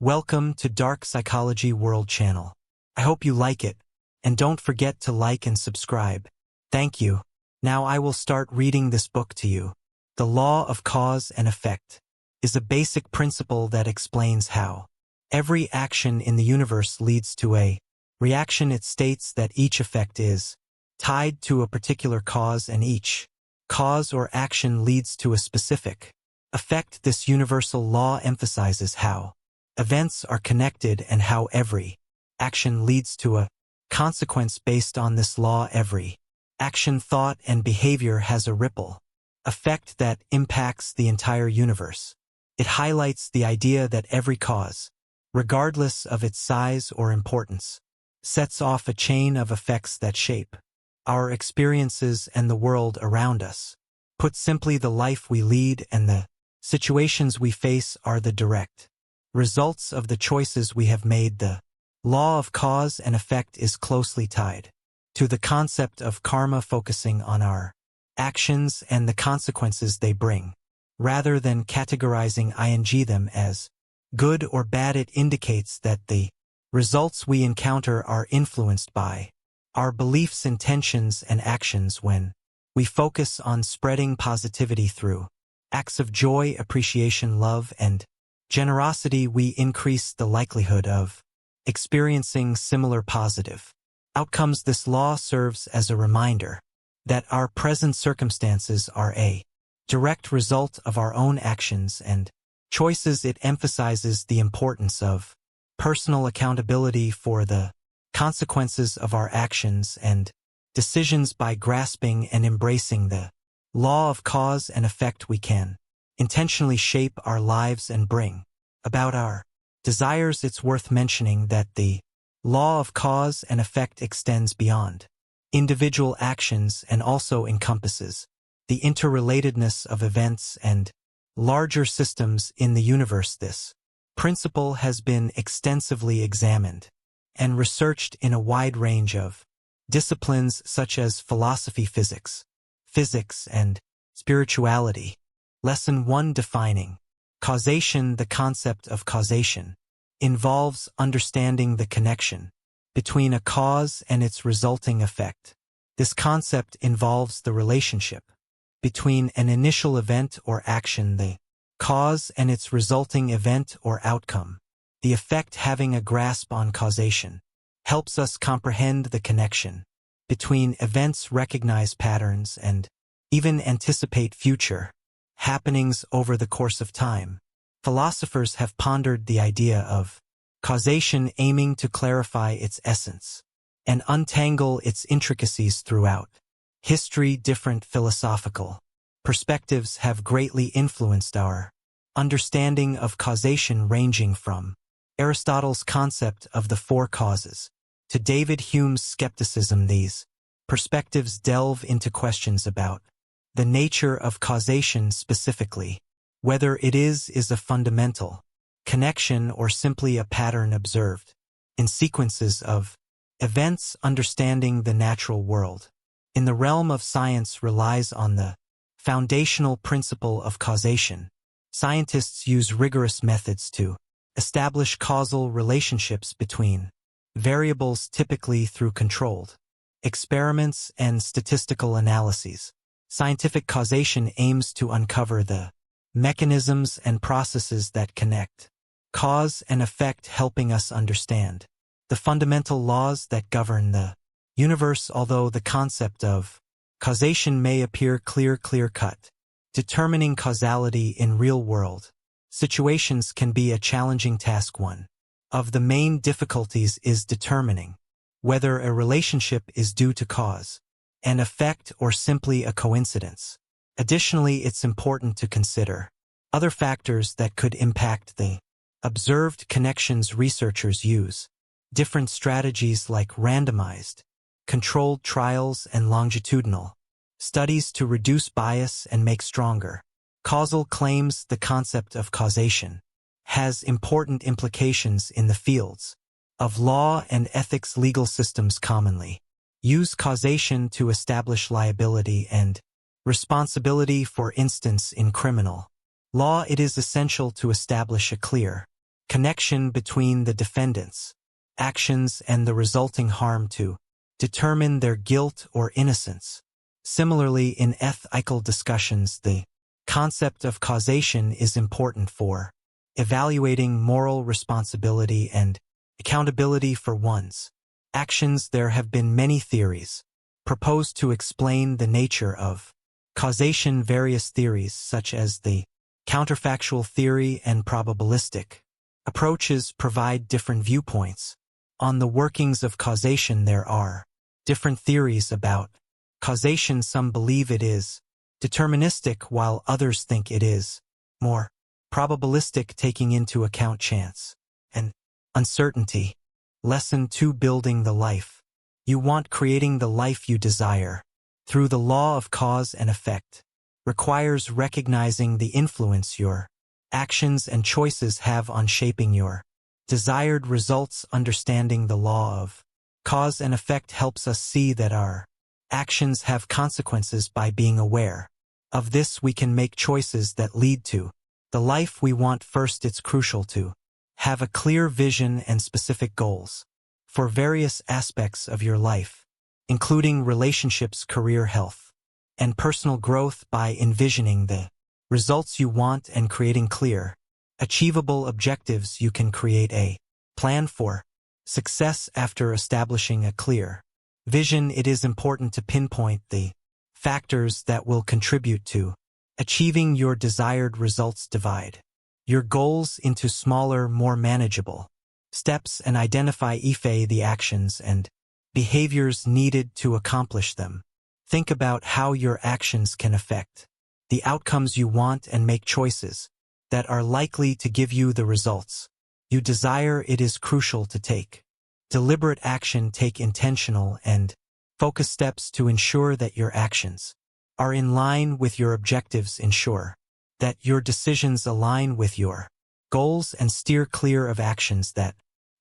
Welcome to Dark Psychology World Channel. I hope you like it, and don't forget to like and subscribe. Thank you. Now I will start reading this book to you. The law of cause and effect is a basic principle that explains how every action in the universe leads to a reaction. It states that each effect is tied to a particular cause and each cause or action leads to a specific effect. This universal law emphasizes how events are connected and how every action leads to a consequence. Based on this law, every action, thought, and behavior has a ripple effect that impacts the entire universe. It highlights the idea that every cause, regardless of its size or importance, sets off a chain of effects that shape our experiences and the world around us. Put simply, the life we lead and the situations we face are the direct results of the choices we have made. The law of cause and effect is closely tied to the concept of karma, focusing on our actions and the consequences they bring. Rather than categorizing them as good or bad, it indicates that the results we encounter are influenced by our beliefs, intentions, and actions. When we focus on spreading positivity through acts of joy, appreciation, love, and generosity, we increase the likelihood of experiencing similar positive outcomes. This law serves as a reminder that our present circumstances are a direct result of our own actions and choices. It emphasizes the importance of personal accountability for the consequences of our actions and decisions. By grasping and embracing the law of cause and effect, we can intentionally shape our lives and bring about our desires. It's worth mentioning that the law of cause and effect extends beyond individual actions and also encompasses the interrelatedness of events and larger systems in the universe. This principle has been extensively examined and researched in a wide range of disciplines such as philosophy, physics, and spirituality. Lesson 1: Defining causation. The concept of causation involves understanding the connection between a cause and its resulting effect. This concept involves the relationship between an initial event or action, the cause, and its resulting event or outcome. The effect. Having a grasp on causation helps us comprehend the connection between events, recognize patterns, and even anticipate future happenings over the course of time. Philosophers have pondered the idea of causation, aiming to clarify its essence and untangle its intricacies throughout history. Different philosophical perspectives have greatly influenced our understanding of causation, ranging from Aristotle's concept of the four causes to David Hume's skepticism. These perspectives delve into questions about the nature of causation, specifically whether it is a fundamental connection or simply a pattern observed in sequences of events. Understanding the natural world in the realm of science relies on the foundational principle of causation. Scientists use rigorous methods to establish causal relationships between variables, typically through controlled experiments and statistical analyses. Scientific causation aims to uncover the mechanisms and processes that connect cause and effect, helping us understand the fundamental laws that govern the universe. Although the concept of causation may appear clear-cut, determining causality in real-world situations can be a challenging task. One of the main difficulties is determining whether a relationship is due to cause and effect or simply a coincidence. Additionally, it's important to consider other factors that could impact the observed connections. Researchers use different strategies like randomized, controlled trials, and longitudinal studies to reduce bias and make stronger causal claims. The concept of causation has important implications in the fields of law and ethics. Legal systems commonly use causation to establish liability and responsibility. For instance, in criminal law, it is essential to establish a clear connection between the defendant's actions and the resulting harm to determine their guilt or innocence. Similarly, in ethical discussions, the concept of causation is important for evaluating moral responsibility and accountability for one's actions. There have been many theories proposed to explain the nature of causation. Various theories, such as the counterfactual theory and probabilistic approaches, provide different viewpoints on the workings of causation. There are different theories about causation. Some believe it is deterministic, while others think it is more probabilistic, taking into account chance and uncertainty. Lesson 2: Building the life you want. Creating the life you desire through the law of cause and effect requires recognizing the influence your actions and choices have on shaping your desired results. Understanding the law of cause and effect helps us see that our actions have consequences. By being aware of this, we can make choices that lead to the life we want. First, it's crucial to have a clear vision and specific goals for various aspects of your life, including relationships, career, health, and personal growth. By envisioning the results you want and creating clear, achievable objectives, you can create a plan for success. After establishing a clear vision, it is important to pinpoint the factors that will contribute to achieving your desired results. Divide your goals into smaller, more manageable steps and identify the actions and behaviors needed to accomplish them. Think about how your actions can affect the outcomes you want and make choices that are likely to give you the results you desire. It is crucial to take deliberate action. Take intentional and focused steps to ensure that your actions are in line with your objectives. Ensure that your decisions align with your goals and steer clear of actions that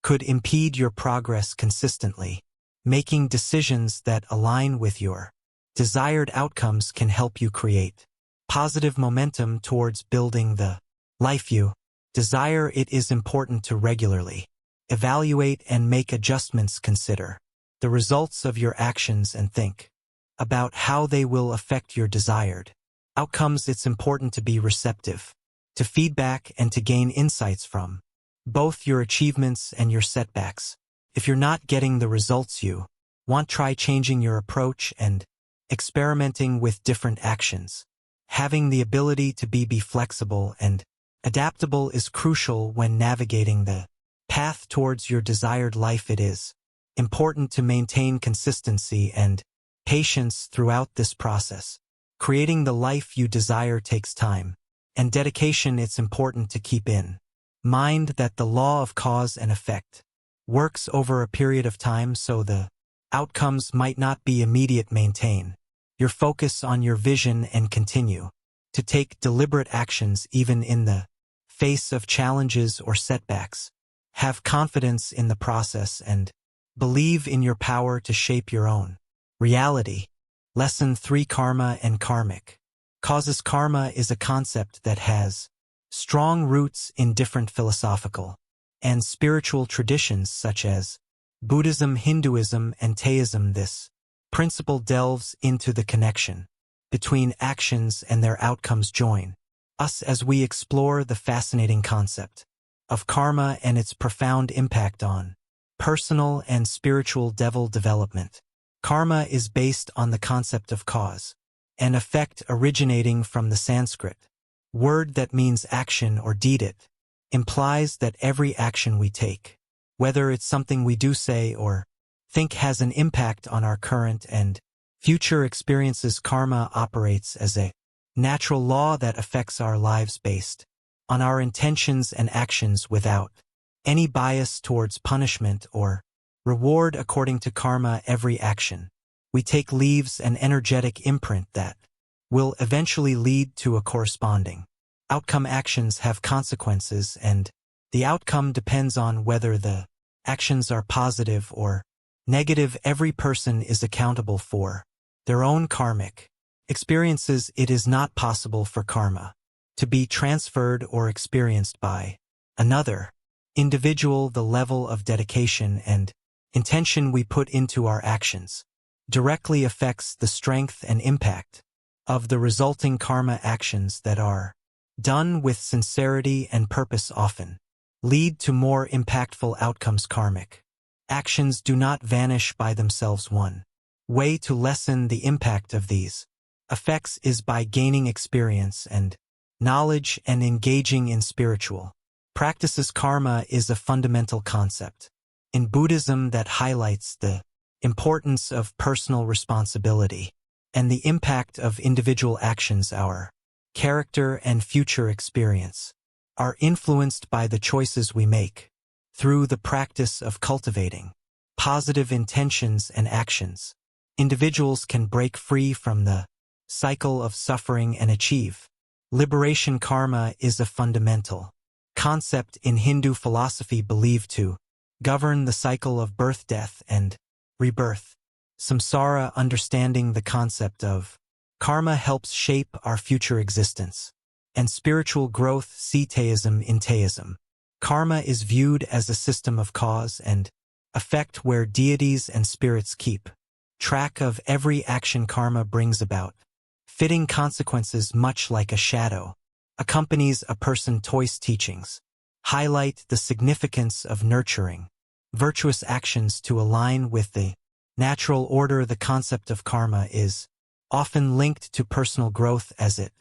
could impede your progress. Consistently making decisions that align with your desired outcomes can help you create positive momentum towards building the life you desire. It is important to regularly evaluate and make adjustments. Consider the results of your actions and think about how they will affect your desired outcomes. It's important to be receptive to feedback and to gain insights from both your achievements and your setbacks. If you're not getting the results you want, try changing your approach and experimenting with different actions. Having the ability to be flexible and adaptable is crucial when navigating the path towards your desired life. It is important to maintain consistency and patience throughout this process. Creating the life you desire takes time and dedication. It's important to keep in mind that the law of cause and effect works over a period of time, so the outcomes might not be immediate. Maintain your focus on your vision and continue to take deliberate actions even in the face of challenges or setbacks. Have confidence in the process and believe in your power to shape your own reality. Lesson 3: Karma and karmic causes. Karma is a concept that has strong roots in different philosophical and spiritual traditions such as Buddhism, Hinduism, and Taoism. This principle delves into the connection between actions and their outcomes. Join us as we explore the fascinating concept of karma and its profound impact on personal and spiritual development. Karma is based on the concept of cause and effect, originating from the Sanskrit word that means action or deed. It implies that every action we take, whether it's something we do, say, or think, has an impact on our current and future experiences. Karma operates as a natural law that affects our lives based on our intentions and actions without any bias towards punishment or reward. According to karma, every action we take leaves an energetic imprint that will eventually lead to a corresponding outcome. Actions have consequences, and the outcome depends on whether the actions are positive or negative. Every person is accountable for their own karmic experiences. It is not possible for karma to be transferred or experienced by another. individual, the level of dedication and intention we put into our actions directly affects the strength and impact of the resulting karma. Actions that are done with sincerity and purpose often lead to more impactful outcomes. Karmic actions do not vanish by themselves. One way to lessen the impact of these effects is by gaining experience and knowledge and engaging in spiritual practices. Karma is a fundamental concept in Buddhism that highlights the importance of personal responsibility and the impact of individual actions. Our character and future experience are influenced by the choices we make. Through the practice of cultivating positive intentions and actions, individuals can break free from the cycle of suffering and achieve liberation. Karma is a fundamental concept in Hindu philosophy believed to govern the cycle of birth, death, and rebirth. Samsara. Understanding the concept of karma helps shape our future existence and spiritual growth. See Taoism. In Taoism, karma is viewed as a system of cause and effect where deities and spirits keep track of every action karma brings about. Fitting consequences, much like a shadow, accompanies a person. Toys teachings highlight the significance of nurturing virtuous actions to align with the natural order. The concept of karma is often linked to personal growth, as it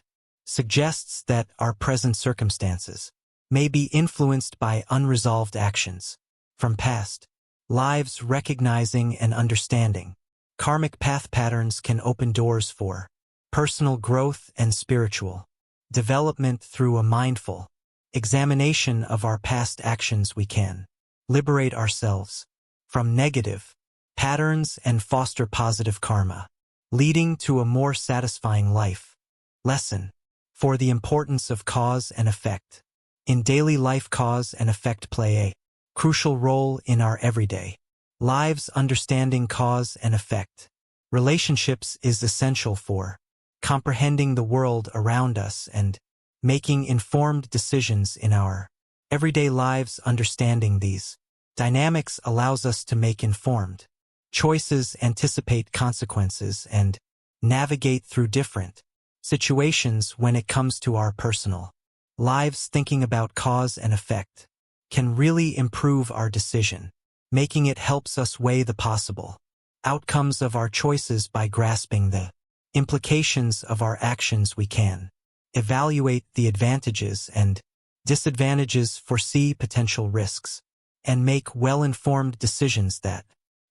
suggests that our present circumstances may be influenced by unresolved actions from past lives. Recognizing and understanding karmic path patterns can open doors for personal growth and spiritual development. Through a mindful examination of our past actions, we can liberate ourselves from negative patterns and foster positive karma, leading to a more satisfying life. Lesson 4. The importance of cause and effect. In daily life, cause and effect play a crucial role in our everyday lives. Understanding cause and effect relationships is essential for comprehending the world around us and making informed decisions in our everyday lives. Understanding these dynamics allows us to make informed choices, anticipate consequences, and navigate through different situations. When it comes to our personal lives, thinking about cause and effect can really improve our decision making. It helps us weigh the possible outcomes of our choices. By grasping the implications of our actions, we can evaluate the advantages and disadvantages, foresee potential risks, and make well-informed decisions that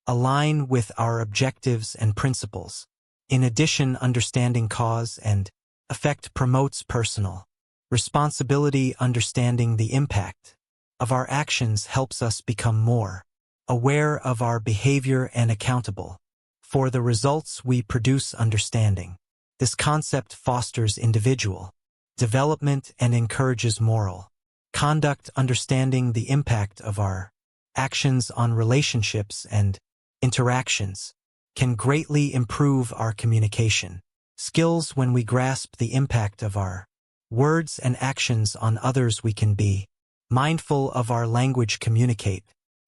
align with our objectives and principles. In addition, understanding cause and effect promotes personal responsibility. Understanding the impact of our actions helps us become more aware of our behavior and accountable for the results we produce. Understanding this concept fosters individual development and encourages moral conduct. Understanding the impact of our actions on relationships and interactions can greatly improve our communication skills. When we grasp the impact of our words and actions on others, we can be mindful of our language, communicate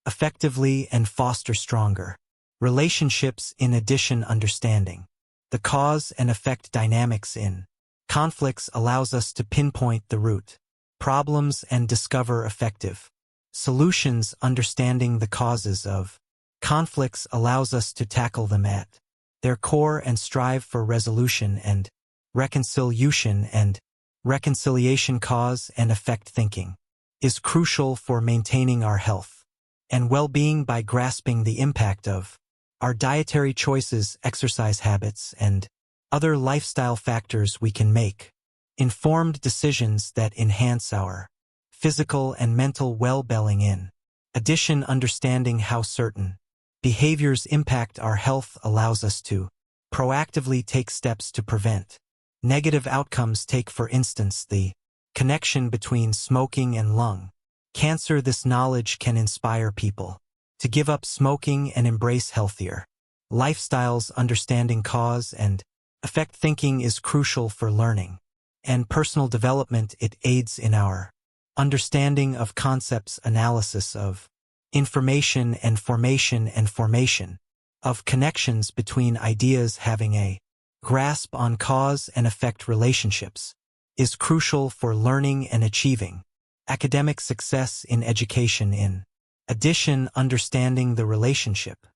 effectively, and foster stronger relationships. In addition, understanding the cause and effect dynamics in conflicts allows us to pinpoint the root problems and discover effective solutions. Understanding the causes of conflicts allows us to tackle them at their core and strive for resolution and reconciliation. Cause and effect thinking is crucial for maintaining our health and well-being. By grasping the impact of our dietary choices, exercise habits, and other lifestyle factors, we can make informed decisions that enhance our physical and mental well-being. In addition, understanding how certain behaviors impact our health allows us to proactively take steps to prevent negative outcomes. Take, for instance, the connection between smoking and lung cancer. This knowledge can inspire people to give up smoking and embrace healthier lifestyles. Understanding cause and effect thinking is crucial for learning and personal development. It aids in our understanding of concepts, analysis of information and formation of connections between ideas, having a grasp on cause and effect relationships is crucial for learning and achieving academic success in education. In addition, understanding the relationship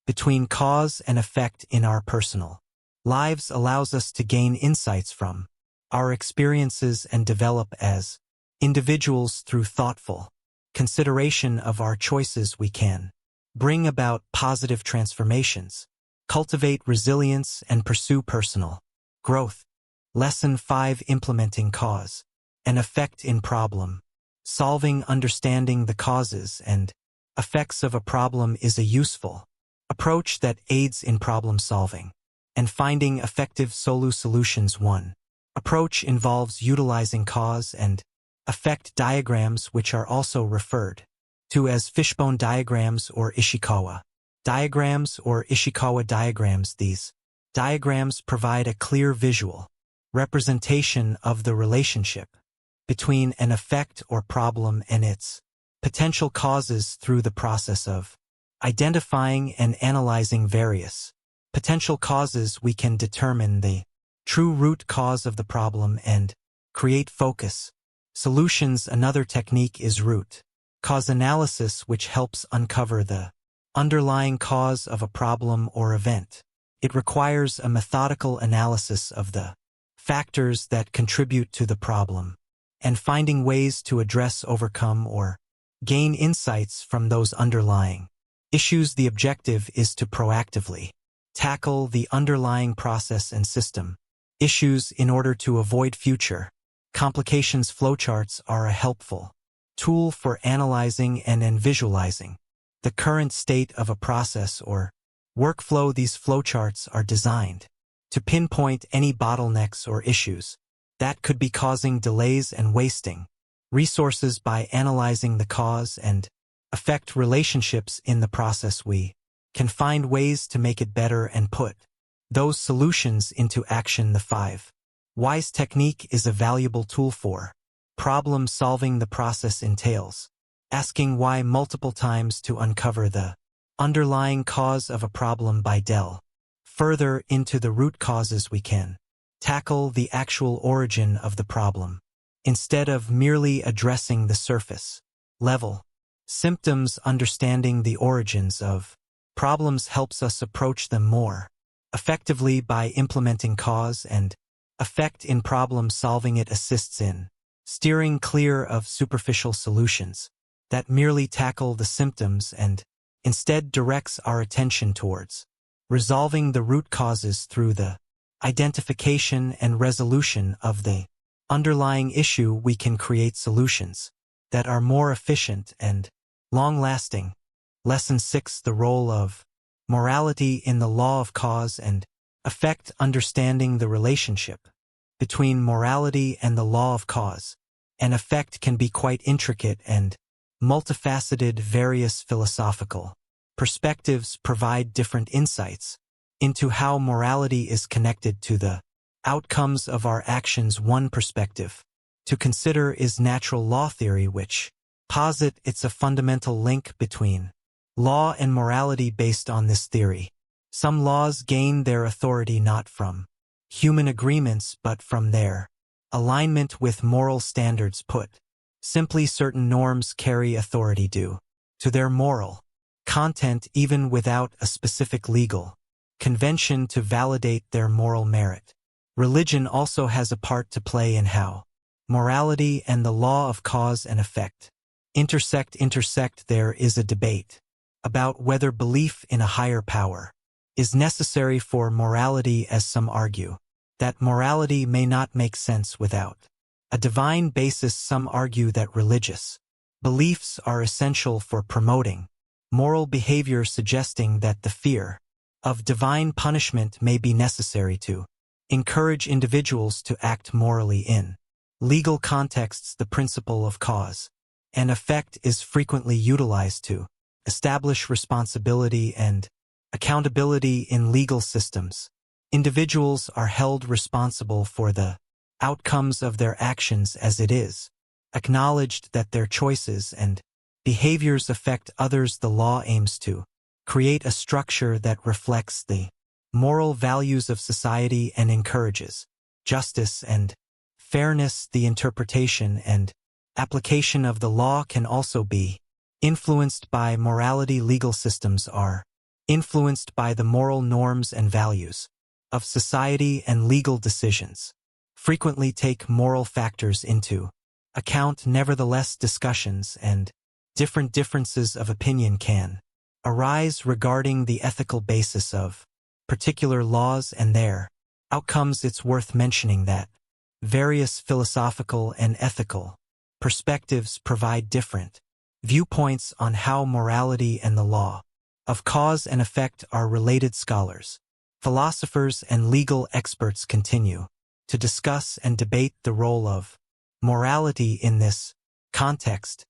between cause and effect in our personal lives allows us to gain insights from our experiences and develop as individuals. Through thoughtful consideration of our choices, we can bring about positive transformations, cultivate resilience, and pursue personal growth. Lesson 5: Implementing cause and effect in problem solving. Understanding the causes and effects of a problem is a useful approach that aids in problem solving and finding effective solutions. One approach involves utilizing cause and effect diagrams, which are also referred to as fishbone diagrams or Ishikawa diagrams. These diagrams provide a clear visual representation of the relationship between an effect or problem and its potential causes. Through the process of identifying and analyzing various potential causes, we can determine the true root cause of the problem and create focus solutions. Another technique is root cause analysis, which helps uncover the underlying cause of a problem or event. It requires a methodical analysis of the factors that contribute to the problem and finding ways to address, overcome, or gain insights from those underlying issues. The objective is to proactively tackle the underlying process and system issues in order to avoid future complications. Flowcharts are a helpful tool for analyzing and visualizing the current state of a process or workflow. These flowcharts are designed to pinpoint any bottlenecks or issues that could be causing delays and wasting resources. By analyzing the cause and effect relationships in the process, we can find ways to make it better and put those solutions into action. The 5 Whys technique is a valuable tool for problem solving. The process entails asking why multiple times to uncover the underlying cause of a problem. By delving further into the root causes, we can tackle the actual origin of the problem instead of merely addressing the surface level symptoms. Understanding the origins of problems helps us approach them more effectively. By implementing cause and effect in problem solving, it assists in steering clear of superficial solutions that merely tackle the symptoms and instead directs our attention towards resolving the root causes. Through the identification and resolution of the underlying issue, we can create solutions that are more efficient and long-lasting. Lesson 6: The role of morality in the law of cause and effect. Understanding the relationship between morality and the law of cause and effect can be quite intricate and multifaceted. Various philosophical perspectives provide different insights into how morality is connected to the outcomes of our actions. One perspective to consider is natural law theory, which posits it's a fundamental link between law and morality. Based on this theory, some laws gain their authority not from human agreements but from their alignment with moral standards. Put simply, certain norms carry authority due to their moral content even without a specific legal convention to validate their moral merit. Religion also has a part to play in how morality and the law of cause and effect intersect. There is a debate about whether belief in a higher power is necessary for morality, as some argue that morality may not make sense without a divine basis. Some argue that religious beliefs are essential for promoting moral behavior, suggesting that the fear of divine punishment may be necessary to encourage individuals to act morally. In legal contexts, the principle of cause and effect is frequently utilized to establish responsibility and accountability in legal systems. Individuals are held responsible for the outcomes of their actions, as it is acknowledged that their choices and behaviors affect others. The law aims to create a structure that reflects the moral values of society and encourages justice and fairness. The interpretation and application of the law can also be influenced by morality. Legal systems are influenced by the moral norms and values of society, and legal decisions frequently take moral factors into account. Nevertheless, discussions and differences of opinion can arise regarding the ethical basis of particular laws and their outcomes. It's worth mentioning that various philosophical and ethical perspectives provide different viewpoints on how morality and the law of cause and effect are related. Scholars, philosophers, and legal experts continue to discuss and debate the role of morality in this context.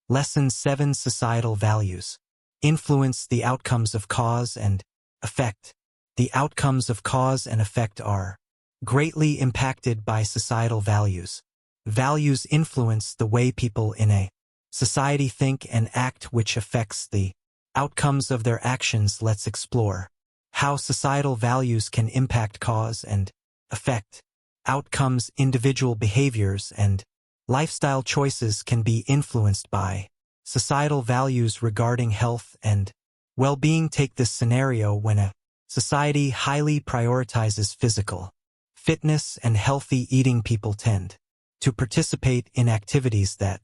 Lesson 7: Societal values influence the outcomes of cause and effect. The outcomes of cause and effect are greatly impacted by societal values. Values influence the way people in a society think and act, which affects the outcomes of their actions. Let's explore how societal values can impact cause and effect outcomes. Individual behaviors and lifestyle choices can be influenced by societal values regarding health and well-being. Take this scenario when a society highly prioritizes physical fitness and healthy eating. People tend to participate in activities that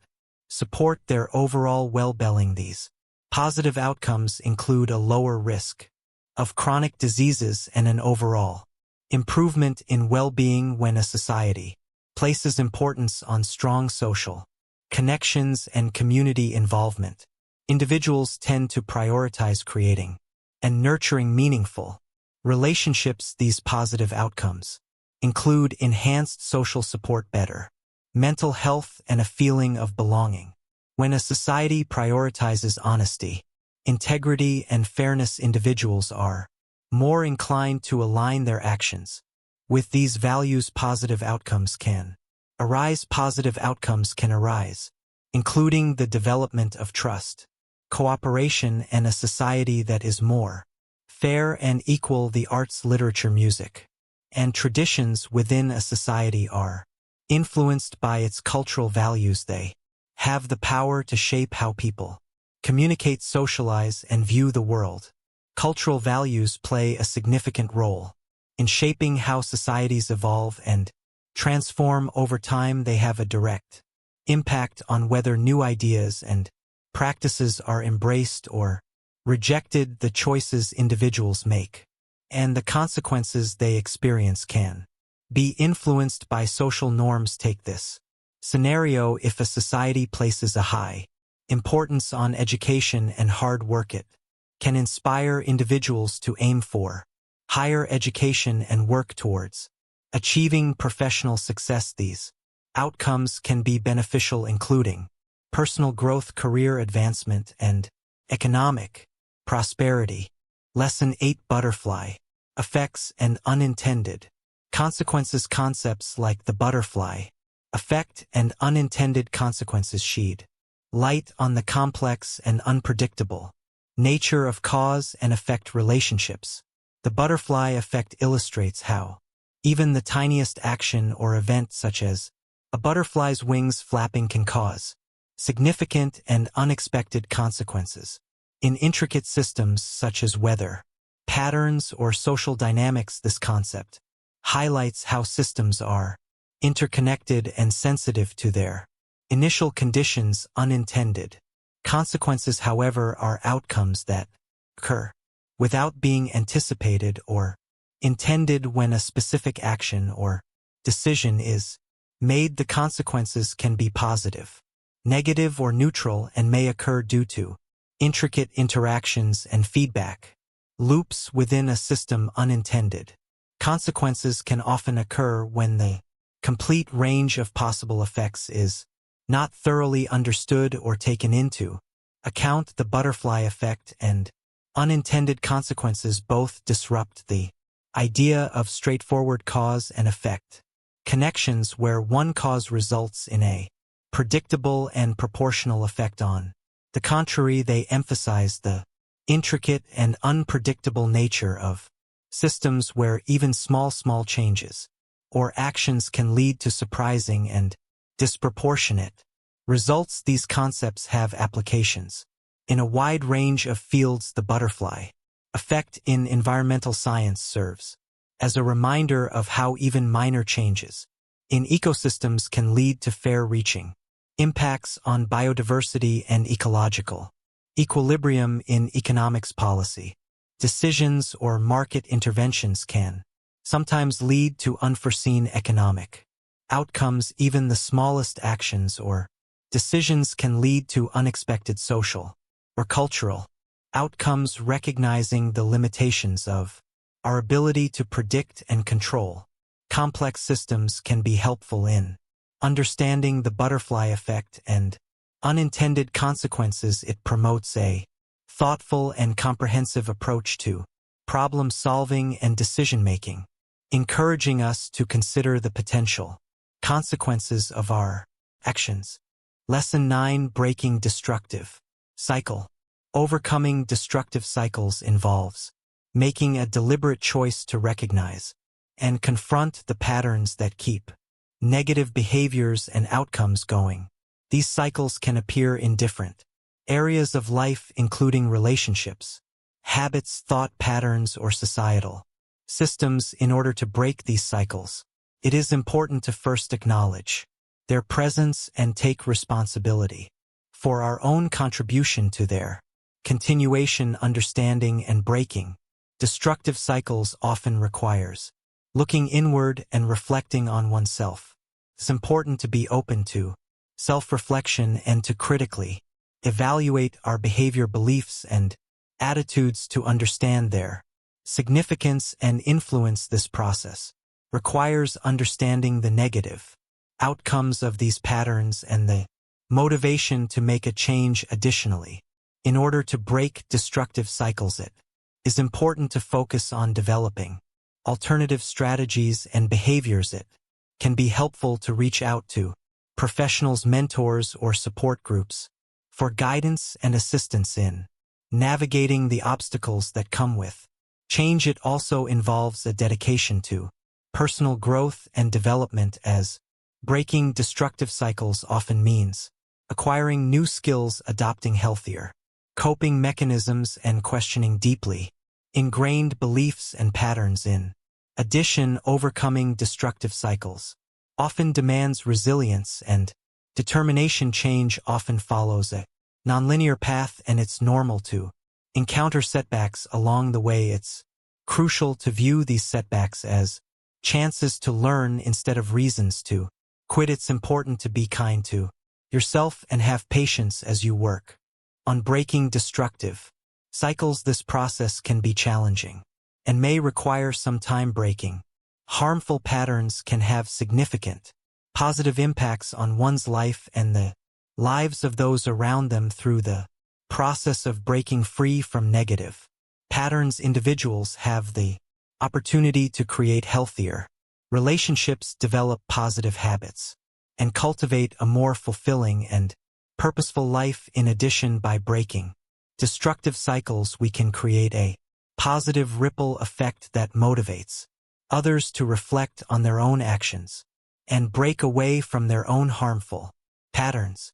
support their overall well-being. These positive outcomes include a lower risk of chronic diseases and an overall improvement in well-being. When a society places importance on strong social connections and community involvement, individuals tend to prioritize creating and nurturing meaningful relationships. These positive outcomes include enhanced social support, better mental health, and a feeling of belonging. When a society prioritizes honesty, integrity, and fairness, individuals are more inclined to align their actions with these values. Positive outcomes can arise, including the development of trust, cooperation, and a society that is more fair and equal. The arts, literature, music, and traditions within a society are influenced by its cultural values. They have the power to shape how people communicate, socialize, and view the world. Cultural values play a significant role in shaping how societies evolve and transform over time. They have a direct impact on whether new ideas and practices are embraced or rejected. The choices individuals make and the consequences they experience can be influenced by social norms. Take this scenario: if a society places a high importance on education and hard work, it can inspire individuals to aim for higher education and work towards achieving professional success. These outcomes can be beneficial, including personal growth, career advancement, and economic prosperity. Lesson 8: Butterfly effects and unintended consequences. Concepts like the butterfly effect and unintended consequences shed light on the complex and unpredictable nature of cause and effect relationships. The butterfly effect illustrates how even the tiniest action or event, such as a butterfly's wings flapping, can cause significant and unexpected consequences in intricate systems such as weather patterns or social dynamics. This concept highlights how systems are interconnected and sensitive to their initial conditions. Unintended consequences, however, are outcomes that occur without being anticipated or intended. When a specific action or decision is made, the consequences can be positive, negative, or neutral, and may occur due to intricate interactions and feedback loops within a system. Unintended consequences can often occur when the complete range of possible effects is not thoroughly understood or taken into account. The butterfly effect and unintended consequences both disrupt the idea of straightforward cause and effect connections, where one cause results in a predictable and proportional effect. On the contrary, they emphasize the intricate and unpredictable nature of systems where even small changes or actions can lead to surprising and disproportionate results. These concepts have applications in a wide range of fields. The butterfly effect in environmental science serves as a reminder of how even minor changes in ecosystems can lead to far-reaching impacts on biodiversity and ecological equilibrium. In economics policy, decisions or market interventions can sometimes lead to unforeseen economic outcomes. Even the smallest actions or decisions can lead to unexpected social or cultural outcomes. Recognizing the limitations of our ability to predict and control complex systems can be helpful in understanding the butterfly effect and unintended consequences. It promotes a thoughtful and comprehensive approach to problem solving and decision-making, encouraging us to consider the potential consequences of our actions. Lesson 9: Breaking Destructive Cycle. Overcoming destructive cycles involves making a deliberate choice to recognize and confront the patterns that keep negative behaviors and outcomes going. These cycles can appear in different areas of life, including relationships, habits, thought patterns, or societal systems. In order to break these cycles, it is important to first acknowledge their presence and take responsibility for our own contribution to their continuation. Understanding and breaking destructive cycles often requires looking inward and reflecting on oneself. It's important to be open to self-reflection and to critically evaluate our behavior, beliefs, and attitudes to understand their significance and influence. This process requires understanding the negative outcomes of these patterns and the motivation to make a change. Additionally, in order to break destructive cycles, it is important to focus on developing alternative strategies and behaviors. It can be helpful to reach out to professionals, mentors, or support groups for guidance and assistance in navigating the obstacles that come with change. It also involves a dedication to personal growth and development, as breaking destructive cycles often means acquiring new skills, adopting healthier coping mechanisms, and questioning deeply ingrained beliefs and patterns. In addition, overcoming destructive cycles often demands resilience and determination. Change often follows a nonlinear path, and it's normal to encounter setbacks along the way. It's crucial to view these setbacks as chances to learn instead of reasons to quit. It's important to be kind to yourself and have patience as you work on breaking destructive cycles. This process can be challenging and may require some time. Breaking harmful patterns can have significant positive impacts on one's life and the lives of those around them. Through the process of breaking free from negative patterns, individuals have the opportunity to create healthier relationships, develop positive habits, and cultivate a more fulfilling and purposeful life. In addition, by breaking destructive cycles, we can create a positive ripple effect that motivates others to reflect on their own actions and break away from their own harmful patterns.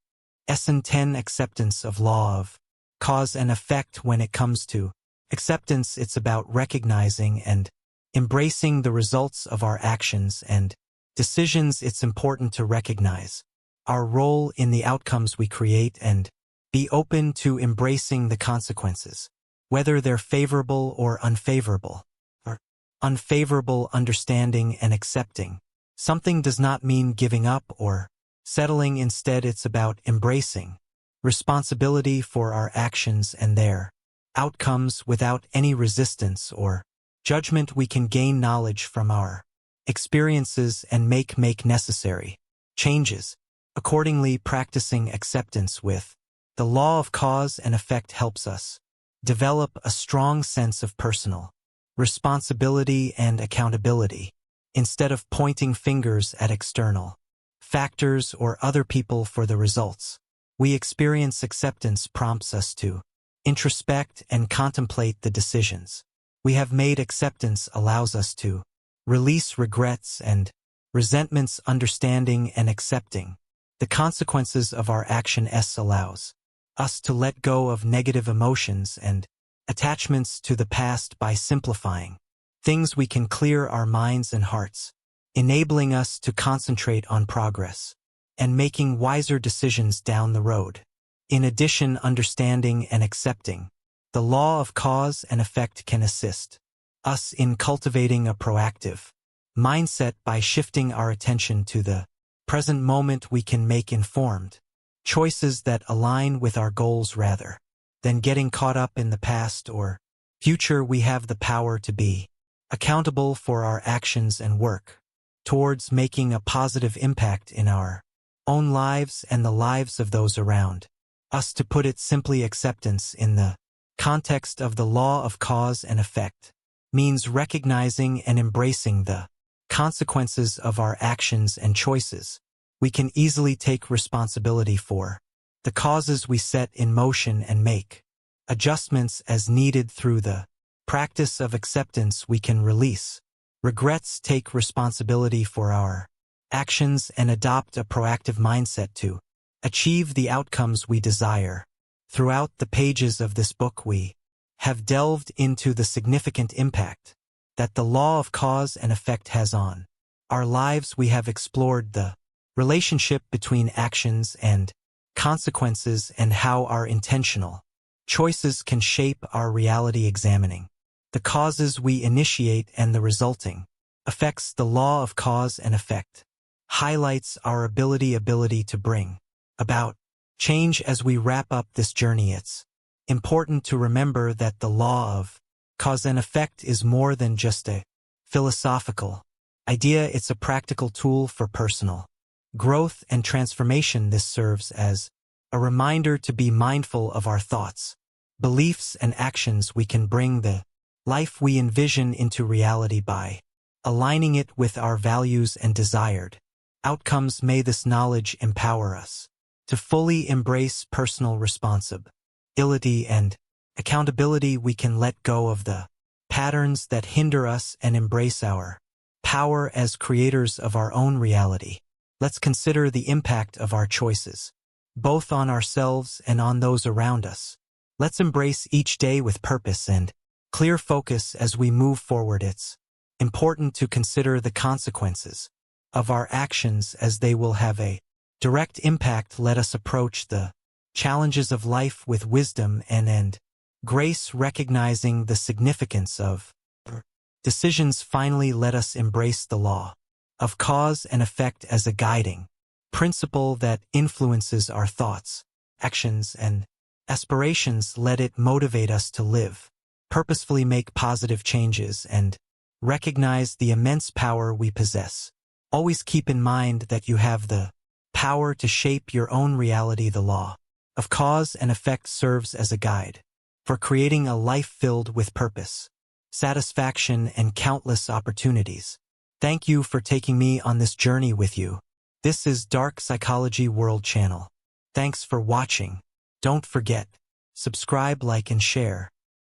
Lesson 10: Acceptance of law of cause and effect. When it comes to acceptance, it's about recognizing and embracing the results of our actions and decisions. It's important to recognize our role in the outcomes we create and be open to embracing the consequences, whether they're favorable or unfavorable. Understanding and accepting something does not mean giving up or settling. Instead, it's about embracing responsibility for our actions and their outcomes without any resistance or judgment. We can gain knowledge from our experiences and make necessary changes. Accordingly, practicing acceptance with the law of cause and effect helps us develop a strong sense of personal responsibility and accountability. Instead of pointing fingers at external factors, or other people for the results. We experience acceptance prompts us to introspect and contemplate the decisions we have made. Acceptance allows us to release regrets and resentments. Understanding and accepting the consequences of our actions allows us to let go of negative emotions and attachments to the past. By simplifying things, we can clear our minds and hearts, enabling us to concentrate on progress and making wiser decisions down the road. In addition, understanding and accepting the law of cause and effect can assist us in cultivating a proactive mindset. By shifting our attention to the present moment, we can make informed choices that align with our goals rather than getting caught up in the past or future. We have the power to be accountable for our actions and work towards making a positive impact in our own lives and the lives of those around us. To put it simply, acceptance in the context of the law of cause and effect means recognizing and embracing the consequences of our actions and choices. We can easily take responsibility for the causes we set in motion and make adjustments as needed. Through the practice of acceptance, we can release regrets, take responsibility for our actions, and adopt a proactive mindset to achieve the outcomes we desire. Throughout the pages of this book, we have delved into the significant impact that the law of cause and effect has on our lives. We have explored the relationship between actions and consequences and how our intentional choices can shape our reality. Examining the causes we initiate and the resulting effects, the law of cause and effect highlights our ability to bring about change. As we wrap up this journey, it's important to remember that the law of cause and effect is more than just a philosophical idea. It's a practical tool for personal growth and transformation. This serves as a reminder to be mindful of our thoughts, beliefs, and actions. We can bring the life we envision into reality by aligning it with our values and desired outcomes. May this knowledge empower us to fully embrace personal responsibility and accountability. We can let go of the patterns that hinder us and embrace our power as creators of our own reality. Let's consider the impact of our choices, both on ourselves and on those around us. Let's embrace each day with purpose and clear focus as we move forward. It's important to consider the consequences of our actions, as they will have a direct impact. Let us approach the challenges of life with wisdom and grace, recognizing the significance of decisions. Finally, let us embrace the law of cause and effect as a guiding principle that influences our thoughts, actions, and aspirations. Let it motivate us to live purposefully, make positive changes, and recognize the immense power we possess. Always keep in mind that you have the power to shape your own reality. The law of cause and effect serves as a guide for creating a life filled with purpose, satisfaction, and countless opportunities. Thank you for taking me on this journey with you. This is Dark Psychology World Channel. Thanks for watching. Don't forget, subscribe, like, and share.